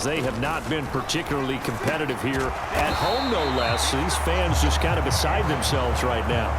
as they have not been particularly competitive here at home, no less. These fans just kind of beside themselves right now.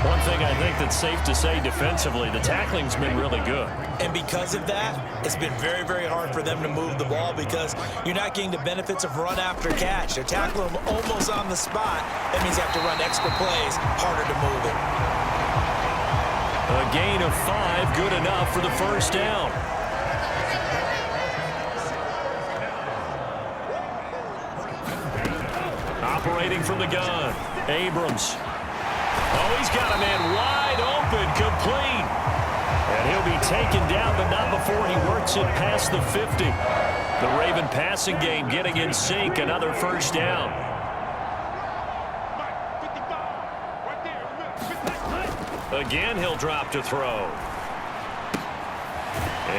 One thing I think that's safe to say defensively, the tackling's been really good. And because of that, it's been very, very hard for them to move the ball because you're not getting the benefits of run after catch. They're tackling them almost on the spot. That means you have to run extra plays, harder to move it. A gain of 5, good enough for the first down. Operating from the gun, Abrams. Oh, he's got a man wide open, complete. And he'll be taken down, but not before he works it past the 50. The Raven passing game getting in sync, another first down. Again, he'll drop to throw.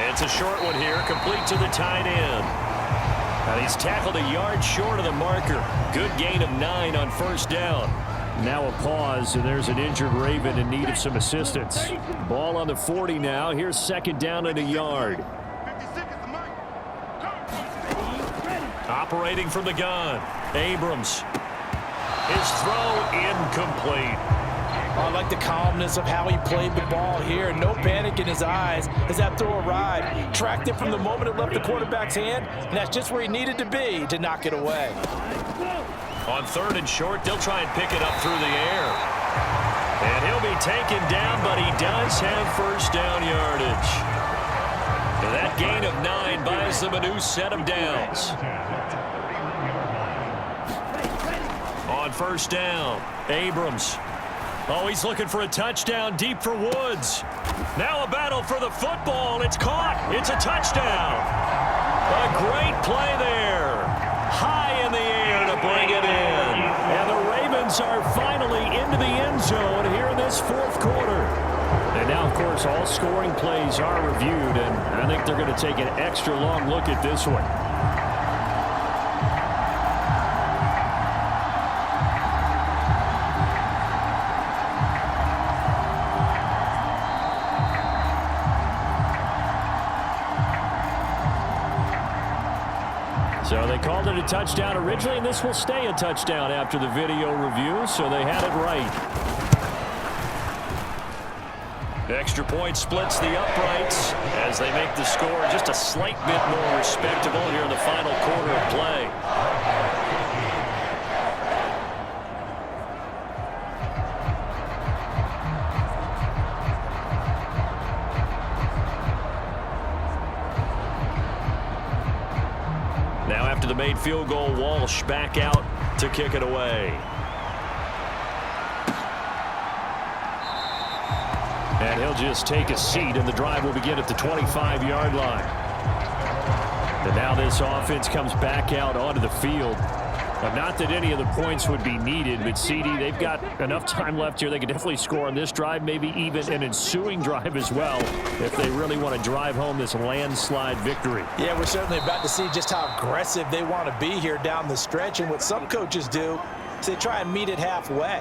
It's a short one here, complete to the tight end. And he's tackled a yard short of the marker. Good gain of 9 on first down. Now a pause, and there's an injured Raven in need of some assistance. Ball on the 40 now. Here's second down and a yard. Operating from the gun, Abrams. His throw incomplete. I like the calmness of how he played the ball here. No panic in his eyes as that throw arrived. Tracked it from the moment it left the quarterback's hand, and that's just where he needed to be to knock it away. On third and short, they'll try and pick it up through the air. And he'll be taken down, but he does have first down yardage. And that gain of 9 buys them a new set of downs. On first down, Abrams. Oh, he's looking for a touchdown deep for Woods. Now a battle for the football. It's caught. It's a touchdown. A great play there. High in the air to bring it in. And the Ravens are finally into the end zone here in this fourth quarter. And now, of course, all scoring plays are reviewed, and I think they're going to take an extra long look at this one. So they called it a touchdown originally, and this will stay a touchdown after the video review, so they had it right. Extra point splits the uprights as they make the score just a slight bit more respectable here in the final quarter of play. Now after the made field goal, Walsh back out to kick it away. And he'll just take a seat, and the drive will begin at the 25-yard line. And now this offense comes back out onto the field. Not that any of the points would be needed, but CD, they've got enough time left here. They can definitely score on this drive, maybe even an ensuing drive as well, if they really want to drive home this landslide victory. Yeah, we're certainly about to see just how aggressive they want to be here down the stretch. And what some coaches do is they try and meet it halfway,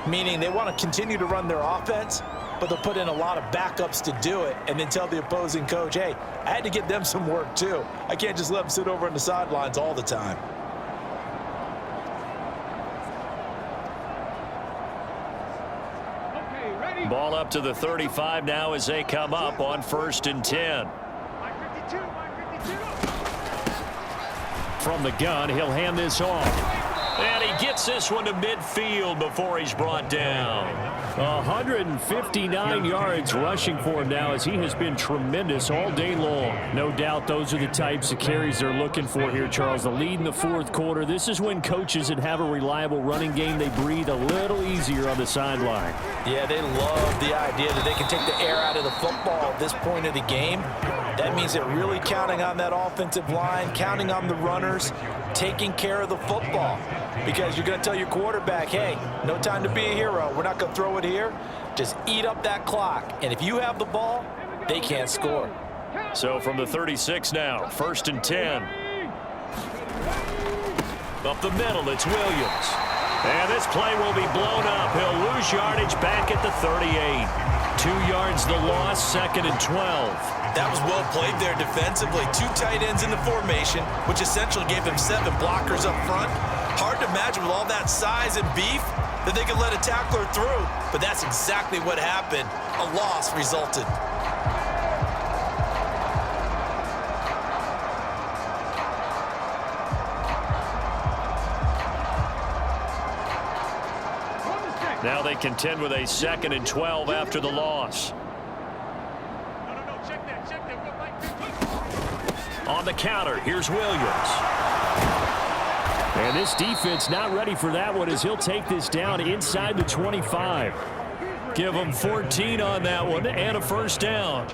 meaning they want to continue to run their offense, but they'll put in a lot of backups to do it and then tell the opposing coach, hey, I had to get them some work too. I can't just let them sit over on the sidelines all the time. Ball up to the 35 now as they come up on 1st and 10. From the gun, he'll hand this off. And he gets this one to midfield before he's brought down. 159 yards rushing for him now as he has been tremendous all day long. No doubt those are the types of carries they're looking for here, Charles. The lead in the fourth quarter. This is when coaches that have a reliable running game, they breathe a little easier on the sideline. Yeah, they love the idea that they can take the air out of the football at this point of the game. That means they're really counting on that offensive line, counting on the runners, taking care of the football. Because you're going to tell your quarterback, hey, no time to be a hero. We're not going to throw it here. Just eat up that clock. And if you have the ball, they can't score. So from the 36 now, 1st and 10. Up the middle, it's Williams. And this play will be blown up. He'll lose yardage back at the 38. 2 yards the loss, 2nd and 12. That was well played there defensively. 2 tight ends in the formation, which essentially gave them 7 blockers up front. Hard to imagine with all that size and beef that they could let a tackler through, but that's exactly what happened. A loss resulted. Now they contend with a 2nd and 12 after the loss. On the counter, here's Williams. And this defense not ready for that one as he'll take this down inside the 25. Give him 14 on that one and a first down.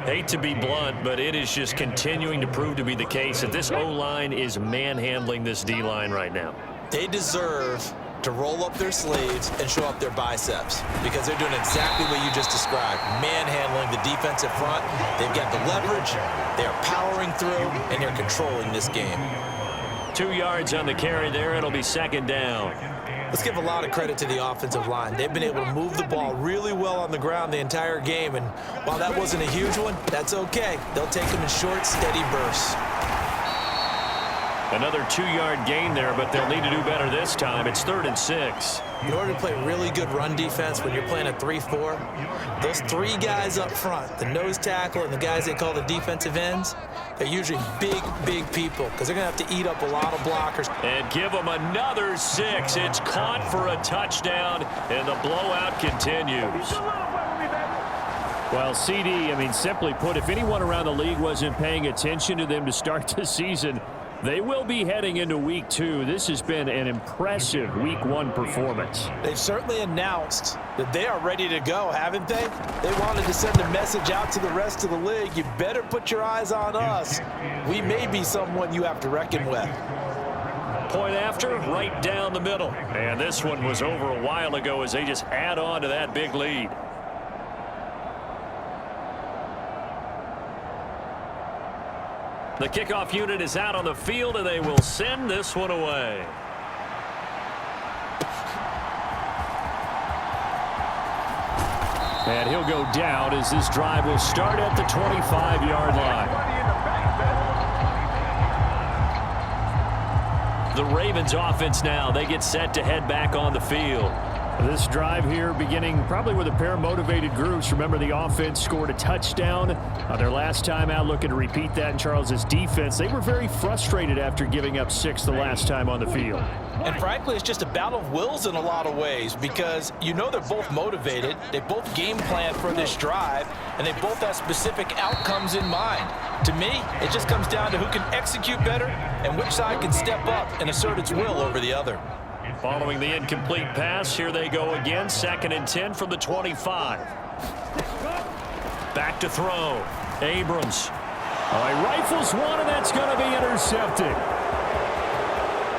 Hate to be blunt, but it is just continuing to prove to be the case that this O-line is manhandling this D-line right now. They deserve to roll up their sleeves and show up their biceps because they're doing exactly what you just described, manhandling the defensive front. They've got the leverage, they're powering through, and they're controlling this game. 2 yards on the carry there. It'll be 2nd down. Let's give a lot of credit to the offensive line. They've been able to move the ball really well on the ground the entire game, and while that wasn't a huge one, that's okay. They'll take them in short, steady bursts. Another 2-yard gain there, but they'll need to do better this time. It's 3rd and 6. In order to play really good run defense when you're playing a 3-4, those 3 guys up front, the nose tackle and the guys they call the defensive ends, they're usually big, big people because they're going to have to eat up a lot of blockers. And give them another 6. It's caught for a touchdown, and the blowout continues. Well, CD, simply put, if anyone around the league wasn't paying attention to them to start the season, they will be heading into Week 2. This has been an impressive Week 1 performance. They've certainly announced that they are ready to go, haven't they? They wanted to send a message out to the rest of the league. You better put your eyes on us. We may be someone you have to reckon with. Point after, right down the middle. And this one was over a while ago as they just add on to that big lead. The kickoff unit is out on the field, and they will send this one away. And he'll go down as this drive will start at the 25-yard line. The Ravens offense now, they get set to head back on the field. This drive here beginning probably with a pair of motivated groups. Remember, the offense scored a touchdown their last time out, looking to repeat that in Charles's defense. They were very frustrated after giving up 6 the last time on the field. And frankly, it's just a battle of wills in a lot of ways because you know they're both motivated. They both game plan for this drive, and they both have specific outcomes in mind. To me, it just comes down to who can execute better and which side can step up and assert its will over the other. Following the incomplete pass, here they go again. 2nd and 10 from the 25. Back to throw. Abrams. He rifles one, and that's going to be intercepted.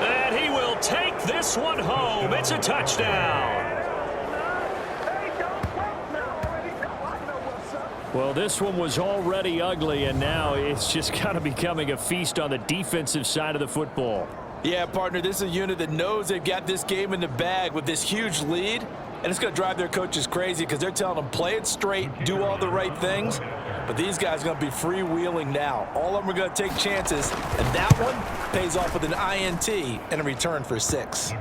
And he will take this one home. It's a touchdown. Well, this one was already ugly, and now it's just kind of becoming a feast on the defensive side of the football. Yeah, partner, this is a unit that knows they've got this game in the bag with this huge lead, and it's going to drive their coaches crazy because they're telling them play it straight, do all the right things. But these guys are going to be freewheeling now. All of them are going to take chances, and that one pays off with an INT and a return for 6.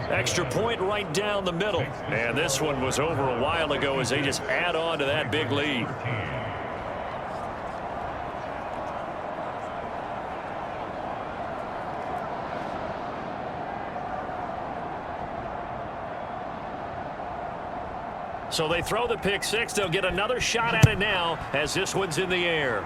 Extra point right down the middle. And this one was over a while ago as they just add on to that big lead. So they throw the pick 6. They'll get another shot at it now as this one's in the air.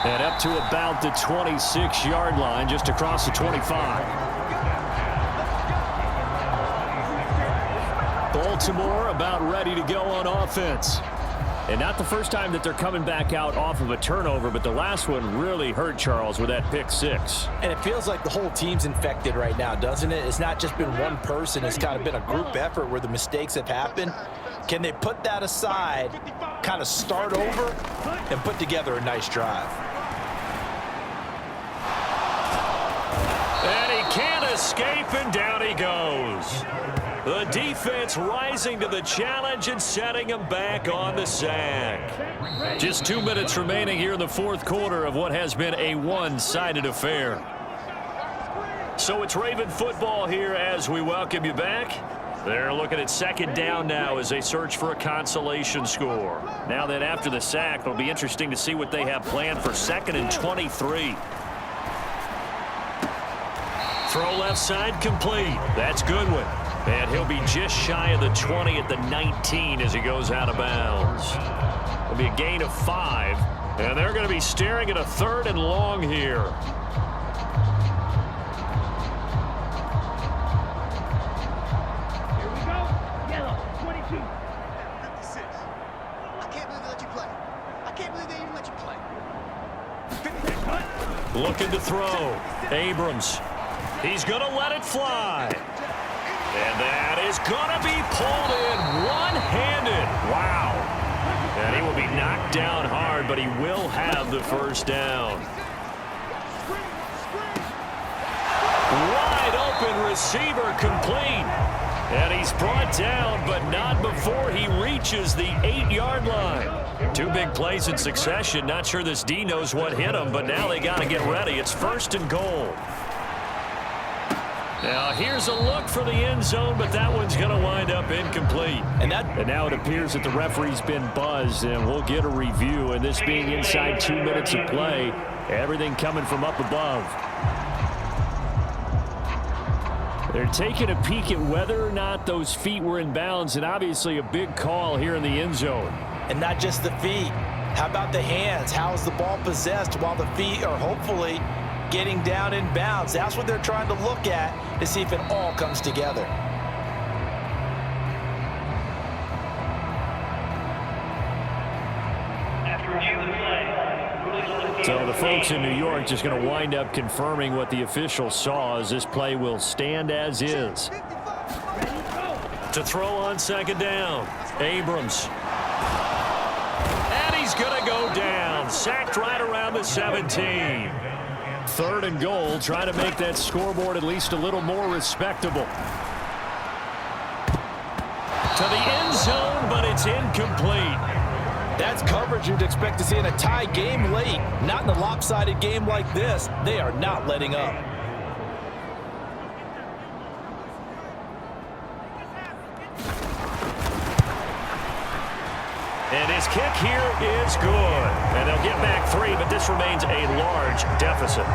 And up to about the 26-yard line, just across the 25. Baltimore about ready to go on offense. And not the first time that they're coming back out off of a turnover, but the last one really hurt Charles with that pick 6. And it feels like the whole team's infected right now, doesn't it? It's not just been one person. It's kind of been a group effort where the mistakes have happened. Can they put that aside, kind of start over, and put together a nice drive? And he can't escape, and down he goes. The defense rising to the challenge and setting them back on the sack. Just 2 minutes remaining here in the fourth quarter of what has been a one-sided affair. So it's Raven football here as we welcome you back. They're looking at second down now as they search for a consolation score. Now that after the sack, it'll be interesting to see what they have planned for 2nd and 23. Throw left side complete. That's Goodwin. And he'll be just shy of the 20 at the 19 as he goes out of bounds. It'll be a gain of 5. And they're going to be staring at a 3rd and long here. Looking to throw. Abrams. He's going to let it fly. And that is going to be pulled in one-handed. Wow. And he will be knocked down hard, but he will have the first down. Wide open receiver complete. And he's brought down, but not before he reaches the 8-yard line. 2 big plays in succession. Not sure this D knows what hit him, but now they got to get ready. It's 1st and goal. Now here's a look for the end zone, but that one's going to wind up incomplete. And now it appears that the referee's been buzzed, and we'll get a review. And this being inside 2 minutes of play, everything coming from up above. They're taking a peek at whether or not those feet were in bounds, and obviously a big call here in the end zone. And not just the feet. How about the hands? How is the ball possessed while the feet are hopefully getting down in bounds? That's what they're trying to look at to see if it all comes together. So the folks in New York just going to wind up confirming what the official saw, as this play will stand as is. To throw on 2nd down, Abrams. And he's going to go down. Sacked right around the 17. 3rd and goal, trying to make that scoreboard at least a little more respectable. To the end zone, but it's incomplete. That's coverage you'd expect to see in a tie game late. Not in a lopsided game like this. They are not letting up. And his kick here is good. And they'll get back 3, but this remains a large deficit.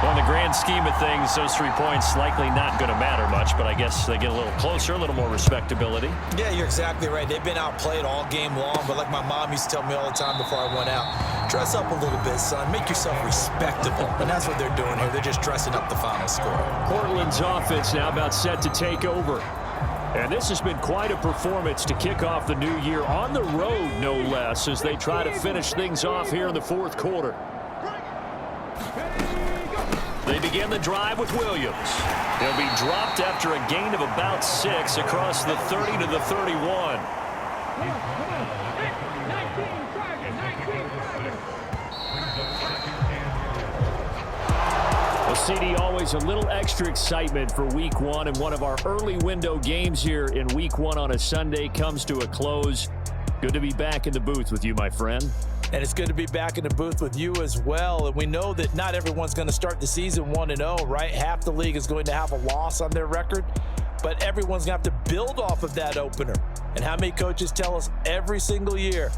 Well, in the grand scheme of things, those 3 points likely not going to matter much, but I guess they get a little closer, a little more respectability. Yeah, you're exactly right. They've been outplayed all game long, but like my mom used to tell me all the time before I went out, dress up a little bit, son. Make yourself respectable. And that's what they're doing here. They're just dressing up the final score. Portland's offense now about set to take over. And this has been quite a performance to kick off the new year on the road, no less, as they try to finish things off here in the fourth quarter. They begin the drive with Williams. He'll be dropped after a gain of about 6 across the 30 to the 31. Well, CD, always a little extra excitement for Week 1, and one of our early window games here in Week 1 on a Sunday comes to a close. Good to be back in the booth with you, my friend. And it's good to be back in the booth with you as well. And we know that not everyone's going to start the season 1-0, right? Half the league is going to have a loss on their record, but everyone's going to have to build off of that opener. And how many coaches tell us every single year,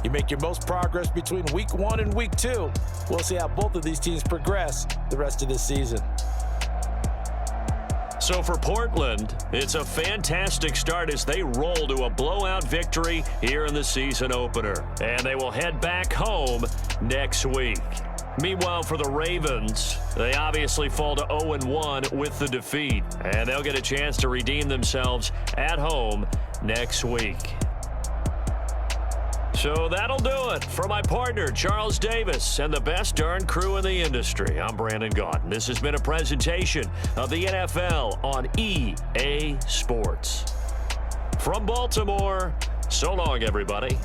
you make your most progress between Week 1 and Week 2. We'll see how both of these teams progress the rest of this season. So for Portland, it's a fantastic start as they roll to a blowout victory here in the season opener. And they will head back home next week. Meanwhile, for the Ravens, they obviously fall to 0-1 with the defeat. And they'll get a chance to redeem themselves at home next week. So that'll do it. For my partner, Charles Davis, and the best darn crew in the industry, I'm Brandon Gaudin. This has been a presentation of the NFL on EA Sports. From Baltimore, so long, everybody.